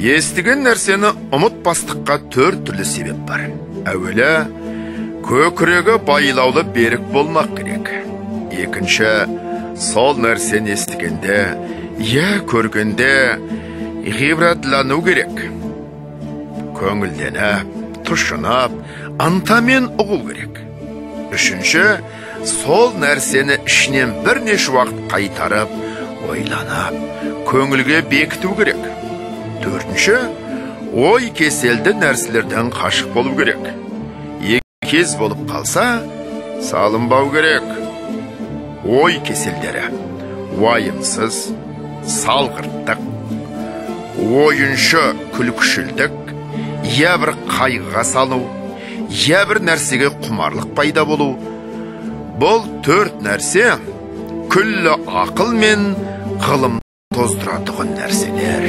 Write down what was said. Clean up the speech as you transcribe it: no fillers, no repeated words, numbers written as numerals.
Естіген нәрсені ұмытпастыққа 4 түрлі себеп бар. Әуелі, көкірегі байлаулы берік болмақ керек. Екінші, сол нәрсені естігенде, көргенде ғибратлану керек. Көңілденіп, тұшынып, ынтамен ұғыл керек. Үшінші, сол нәрсені ішінен бірнеше уақыт қайтарып, ойланып, көңілге бекіту керек. Төртінші, ой кеселді нәрселерден қашық болу керек. Кез болып қалса, салынбау керек. Ой кеселдері, уайымсыз, салғырттық, ойыншы күлкішілдік, бір қайғыға салу, бір нәрсеге құмарлық пайда болу. Бұл 4 нәрсе күллі ақыл мен, Бұл 4 нәрсе күллі ақыл мен, ғылым тоздыратығын нәрселер.